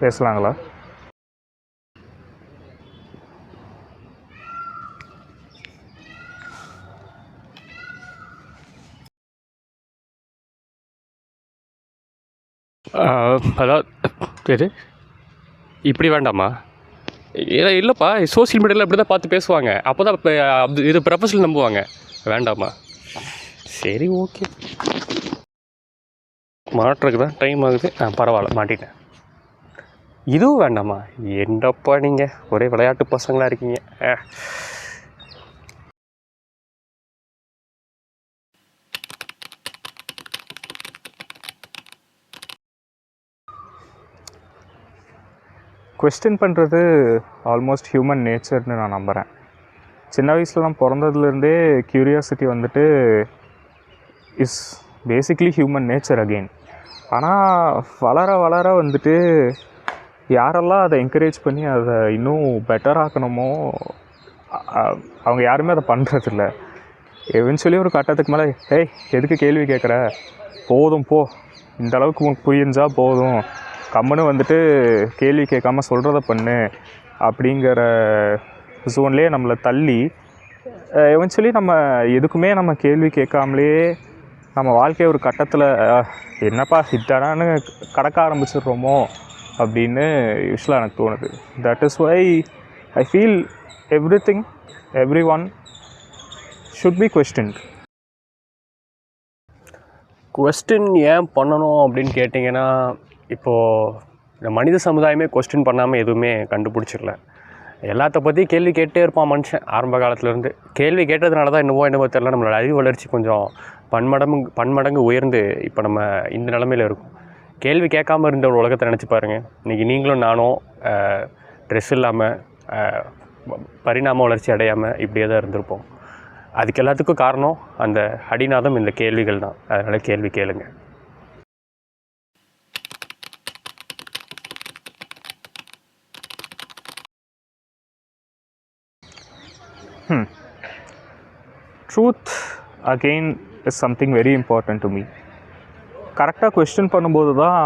பேசலாங்களா? அதாவது சரி, இப்படி வேண்டாமா? இல்லைப்பா, சோசியல் மீடியாவில் இப்படி தான் பார்த்து பேசுவாங்க. அப்போ தான் இப்போ இது ப்ரொஃபஷனல் நம்புவாங்க. வேண்டாமா? சரி, ஓகே. மாட்டுறதுக்கு தான் டைம் ஆகுது. பரவாயில்ல, மாட்டிட்டேன். இதுவும் வேண்டாமா? என்னப்பா நீங்கள் ஒரே விளையாட்டு பசங்களாக இருக்கீங்க. கொஸ்டின் பண்ணுறது ஆல்மோஸ்ட் ஹியூமன் நேச்சர்னு நான் நம்புகிறேன். சின்ன வயசுலலாம் பிறந்ததுலேருந்தே க்யூரியாசிட்டி வந்துட்டு is basically human nature again. ஆனால் வளர வளர வந்துட்டு யாரெல்லாம் அதை என்கரேஜ் பண்ணி அதை இன்னும் பெட்டர் ஆக்கணுமோ அவங்க யாருமே அதை பண்ணுறதில்ல. எவென்ச்சுவலி ஒரு கட்டத்துக்கு மேலே எதுக்கு கேள்வி கேட்குற, போதும் போ, இந்த அளவுக்கு உனக்கு புரிஞ்சா போதும், கம்முன்னு வந்துட்டு கேள்வி கேட்காம சொல்கிறத பண்ணு அப்படிங்கிற ஜோன்லேயே நம்மளை தள்ளி எவென்ச்சுவலி நம்ம எதுக்குமே நம்ம கேள்வி கேட்காமலே நம்ம வாழ்க்கையை ஒரு கட்டத்தில் என்னப்பா இதானான்னு கடக்க ஆரம்பிச்சிடுறோமோ அப்படின்னு யூஸ்வலாக எனக்கு தோணுது. That is why I feel everything every one should be questioned. Question ஏன் பண்ணணும் அப்படின்னு கேட்டிங்கன்னா, இப்போது இந்த மனித சமுதாயமே கொஸ்டின் பண்ணாமல் எதுவுமே கண்டுபிடிச்சிடல. எல்லாத்த பற்றி கேள்வி கேட்டே இருப்பான் மனுஷன் ஆரம்ப காலத்துலேருந்து. கேள்வி கேட்டதுனால தான் என்னவோ தெரியல, நம்மளோட அறிவு வளர்ச்சி கொஞ்சம் பன்மடங்கு உயர்ந்து இப்போ நம்ம இந்த நிலமையில் இருக்கும். கேள்வி கேட்காமல் இருந்த ஒரு உலகத்தை நினச்சி பாருங்கள். இன்றைக்கி நீங்களும் நானும் ட்ரெஸ் இல்லாமல் பரிணாம வளர்ச்சி அடையாமல் இப்படியே தான் இருந்திருப்போம். அதுக்கு எல்லாத்துக்கும் காரணம் அந்த அடிநாதம், இந்த கேள்விகள் தான். அதனால் கேள்வி கேளுங்க. Truth again is something very important to me. கரெக்டாக கொஸ்டின் பண்ணும்போது தான்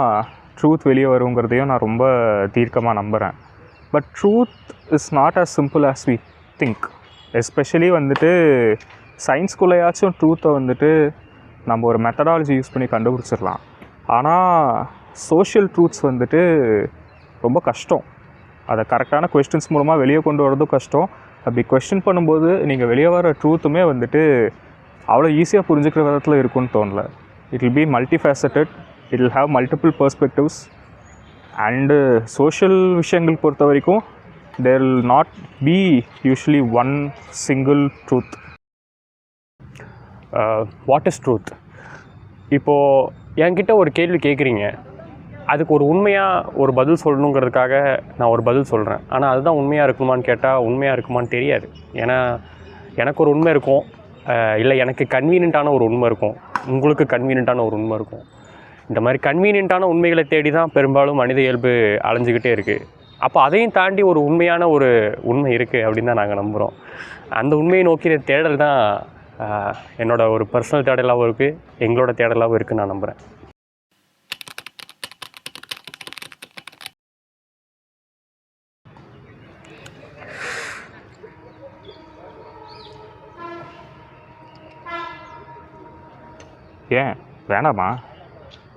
ட்ரூத் வெளியே வருங்கிறதையும் நான் ரொம்ப தீர்க்கமாக நம்புகிறேன். But truth is not as simple as we think. Especially வந்துட்டு சயின்ஸ்குள்ளேயாச்சும் ட்ரூத்தை வந்துட்டு நம்ம ஒரு மெத்தடாலஜி யூஸ் பண்ணி கண்டுபிடிச்சிடலாம். ஆனால் சோஷியல் ட்ரூத்ஸ் வந்துட்டு ரொம்ப கஷ்டம். அதை கரெக்டான கொஸ்டின்ஸ் மூலமாக வெளியே கொண்டு வரதும் கஷ்டம். அப்படி கொஸ்டின் பண்ணும்போது நீங்கள் வெளியே வர ட்ரூத்துமே வந்துட்டு அவ்வளோ ஈஸியாக புரிஞ்சுக்கிற விதத்தில் இருக்குன்னு தோணலை. It will be multifaceted, it will have multiple perspectives. And social விஷயங்கள் பொறுத்த வரைக்கும் there will not be usually one single truth. What is truth? இப்போது என்கிட்ட ஒரு கேள்வி கேட்குறீங்க, அதுக்கு ஒரு உண்மையாக ஒரு பதில் சொல்லணுங்கிறதுக்காக நான் ஒரு பதில் சொல்கிறேன். ஆனால் அதுதான் உண்மையாக இருக்குமான்னு கேட்டால் உண்மையாக இருக்குமான்னு தெரியாது. ஏன்னா எனக்கு ஒரு உண்மை இருக்கும், இல்லை எனக்கு கன்வீனியண்ட்டான ஒரு உண்மை இருக்கும், உங்களுக்கு கன்வீனியண்ட்டான ஒரு உண்மை இருக்கும். இந்த மாதிரி கன்வீனியண்ட்டான உண்மைகளை தேடி தான் பெரும்பாலும் மனித இயல்பு அலைஞ்சிக்கிட்டே இருக்குது. அப்போ அதையும் தாண்டி ஒரு உண்மையான ஒரு உண்மை இருக்குது அப்படின்னு தான் நாங்கள் நம்புகிறோம். அந்த உண்மையை நோக்கிய தேடல் தான் என்னோடய ஒரு பர்சனல் தேடலாகவும் இருக்குது, எங்களோட தேடலாகவும் இருக்குதுன்னு நான் நம்புகிறேன். ஏன் வேணாமா?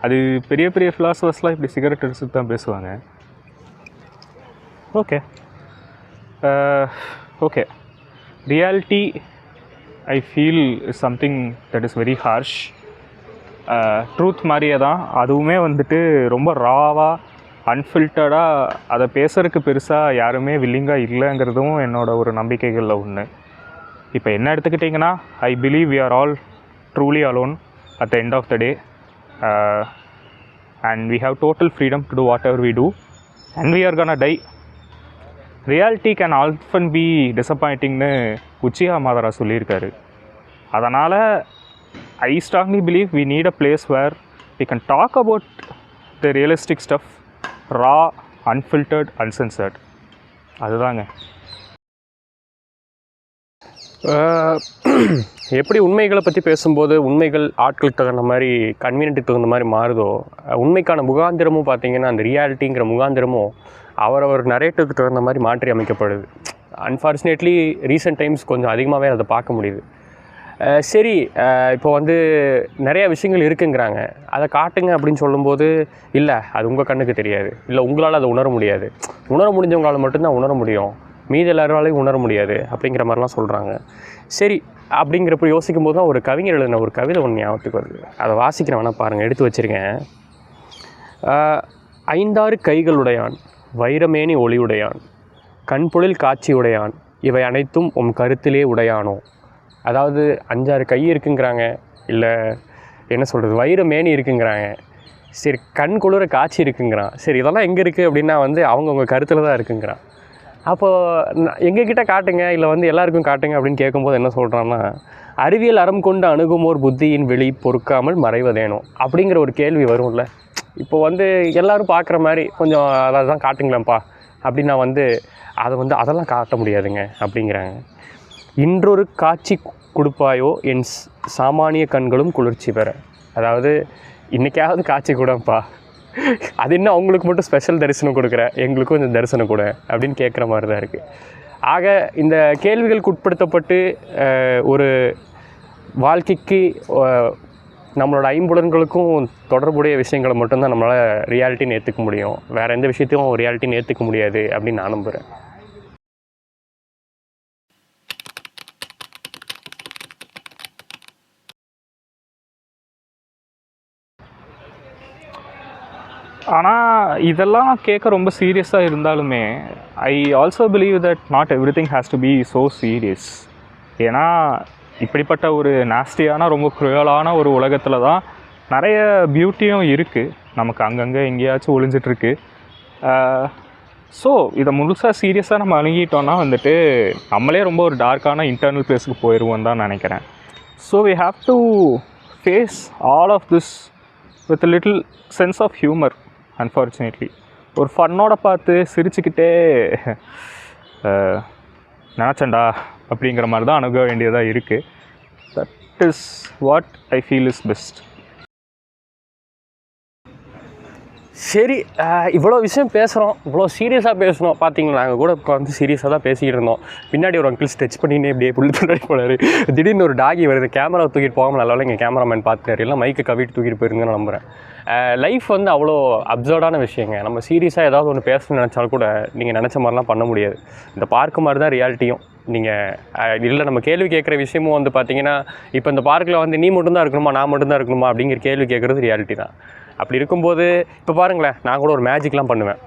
அது பெரிய பெரிய ஃபிலாசபர்ஸ்லாம் இப்படி சிகரெட் அடிச்சுட்டு தான் பேசுவாங்க. Okay reality I feel is something that is very harsh. Truth மாதிரியே தான் அதுவுமே வந்துட்டு ரொம்ப ராவாக அன்ஃபில்டர்டாக அதை பேசுகிறதுக்கு பெருசாக யாருமே வில்லிங்காக இல்லைங்கிறதும் என்னோட ஒரு நம்பிக்கைகளில் ஒன்று. இப்போ என்ன எடுத்துக்கிட்டிங்கன்னா, I believe we are all truly alone at the end of the day, and we have total freedom to do whatever we do, and we are gonna die. Reality can often be disappointing னு உச்சிஹா மாதரா சொல்லியிருக்காரு. அதனால் I strongly believe we need a place where we can talk about the realistic stuff, raw, unfiltered, uncensored. அதுதாங்க. எப்படி உண்மைகளை பற்றி பேசும்போது உண்மைகள் ஆட்களுக்கு தகுந்த மாதிரி கன்வீனியன்ட்டுக்கு தகுந்த மாதிரி மாறுதோ, உண்மைக்கான முகாந்திரமும் பார்த்திங்கன்னா அந்த ரியாலிட்டிங்கிற முகாந்திரமும் அவரவர் நரேட்டிவ்க்கு தகுந்த மாதிரி மாற்றி அமைக்கப்படுது. அன்ஃபார்ச்சுனேட்லி ரீசெண்ட் டைம்ஸ் கொஞ்சம் அதிகமாகவே அதை பார்க்க முடியுது. சரி, இப்போ வந்து நிறையா விஷயங்கள் இருக்குங்கிறாங்க, அதை காட்டுங்க அப்படின்னு சொல்லும்போது, இல்லை அது உங்கள் கண்ணுக்கு தெரியாது, இல்லை உங்களால் அதை உணர முடியாது, உணர முடிஞ்சவங்களால் மட்டும்தான் உணர முடியும், மீதி எல்லாராலையும் உணர முடியாது அப்படிங்கிற மாதிரிலாம் சொல்கிறாங்க. சரி, அப்படிங்கிறப்ப யோசிக்கும் போது தான் ஒரு கவிஞர் எழுதின ஒரு கவிதை ஒன்று ஞாபகத்துக்கு வருது. அதை வாசிக்கிறேன், வேணால் பாருங்கள், எடுத்து வச்சுருக்கேன். 5-6 கைகளுடையான், வைரமேனி ஒளியுடையான், கண்பொழில் காட்சியுடையான், இவை அனைத்தும் உம் கருத்திலே உடையானோ. அதாவது 5-6 கை இருக்குங்கிறாங்க, இல்லை என்ன சொல்கிறது, வைரமேனி இருக்குங்கிறாங்க, சரி கண் குளிர காட்சி இருக்குங்கிறான். சரி இதெல்லாம் எங்கே இருக்குது அப்படின்னா வந்து அவங்கவுங்க கருத்தில் தான் இருக்குங்கிறான். அப்போது எங்ககிட்ட காட்டுங்க, இல்லை வந்து எல்லாருக்கும் காட்டுங்க அப்படின்னு கேட்கும்போது என்ன சொல்கிறான்னா, அறிவியல் அறம் கொண்டு அணுகுமோர் புத்தியின் வெளி பொறுக்காமல் மறைவதேனோ அப்படிங்கிற ஒரு கேள்வி வரும்ல. இப்போ வந்து எல்லோரும் பார்க்குற மாதிரி கொஞ்சம் அதை தான் காட்டுங்களேன்ப்பா அப்படின்னா வந்து அதெல்லாம் காட்ட முடியாதுங்க அப்படிங்கிறாங்க. இன்றொரு காட்சி கொடுப்பாயோ என் சாமானிய கண்களும் குளிர்ச்சி பெற. அதாவது இன்றைக்காவது காட்சி கூடப்பா, அது என்ன அவங்களுக்கு மட்டும் ஸ்பெஷல் தரிசனம் கொடுக்குற, எங்களுக்கும் இந்த தரிசனம் கூட அப்படின்னு கேட்குற மாதிரி தான் இருக்குது. ஆக இந்த கேள்விகளுக்கு உட்படுத்தப்பட்டு ஒரு வாழ்க்கைக்கு நம்மளோட ஐம்புலன்களுக்கும் தொடர்புடைய விஷயங்களை மட்டும்தான் நம்மளால் ரியாலிட்டின்னு ஏற்றுக்க முடியும், வேறு எந்த விஷயத்தையும் ரியாலிட்டின்னு ஏற்றுக்க முடியாது அப்படின்னு நான் நம்புகிறேன். ஆனால் இதெல்லாம் கேட்க ரொம்ப சீரியஸாக இருந்தாலுமே I also believe that not every thing has to be so serious. ஏன்னா இப்படிப்பட்ட ஒரு நாஸ்டியான ரொம்ப குரலான ஒரு உலகத்தில் தான் நிறைய பியூட்டியும் இருக்குது, நமக்கு அங்கங்கே எங்கேயாச்சும் ஒளிஞ்சிட்ருக்கு. ஸோ இதை முழுசாக சீரியஸாக நம்ம அணுகிட்டோன்னா வந்துட்டு நம்மளே ரொம்ப ஒரு டார்க்கான இன்டர்னல் பிளேஸுக்கு போயிடுவோம் தான் நினைக்கிறேன். So we have to face all of this with little sense of humour. Unfortunately ஒரு ஃபன்னோட பார்த்து சிரிச்சுக்கிட்டே நினச்சண்டா அப்படிங்கிற மாதிரி தான் அணுக வேண்டியதாக இருக்குது. That is what I feel is best. சரி, இவ்வளோ விஷயம் பேசுகிறோம், இவ்வளோ சீரியஸாக பேசணும். பார்த்தீங்களா, நாங்கள் கூட வந்து சீரியஸாக தான் பேசிக்கிட்டு இருந்தோம். பின்னாடி ஒரு அங்கிள் ஸ்ட்ரெச் பண்ணினே இப்படியே புள்ளி பின்னாடி போனார். திடீர்னு ஒரு டாகி வருது, கேமரா தூக்கிட்டு போகாமல் நல்லா எங்கள் கேமராமேன் பார்த்துட்டாரு, எல்லாம் மைக்கு கவிட்டு தூக்கிட்டு போயிருந்தேன்னு நம்புகிறேன். லைஃப் வந்து அவ்வளோ அப்சர்டான விஷயங்க. நம்ம சீரியஸாக ஏதாவது ஒன்று பேசணும்னு நினச்சாலும் கூட நீங்கள் நினச்ச மாதிரிலாம் பண்ண முடியாது. இந்த பார்க்க மாதிரி தான் ரியாலிட்டியும். நீங்கள் இல்லை நம்ம கேள்வி கேட்குற விஷயமும் வந்து பார்த்தீங்கன்னா, இப்போ இந்த பார்க்கில் வந்து நீ மட்டும்தான் இருக்கணுமா, நான் மட்டும்தான் இருக்கணுமா அப்படிங்கிற கேள்வி கேட்குறது ரியாலிட்டி தான். அப்படி இருக்கும்போது இப்போ பாருங்களேன், நான் கூட ஒரு மேஜிக்லாம் பண்ணுவேன்.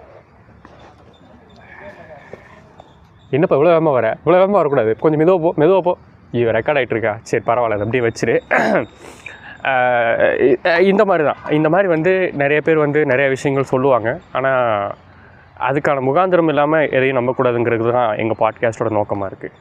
என்னப்பா இவ்வளோ வேகமாக வர, இவ்வளோ வேகமாக வரக்கூடாது, கொஞ்சம் மெதுவாக போ. இது ரெக்கார்ட் ஆகிட்டு இருக்கா, சரி பரவாயில்ல, அது அப்படியே வச்சுரு. இந்த மாதிரி தான். இந்த மாதிரி வந்து நிறைய பேர் வந்து நிறைய விஷயங்கள் சொல்லுவாங்க. ஆனால் அதுக்கான முகாந்திரம் இல்லாமல் எதையும் நம்பக்கூடாதுங்கிறது தான் எங்கள் பாட்காஸ்ட்டோட நோக்கமாக இருக்குது.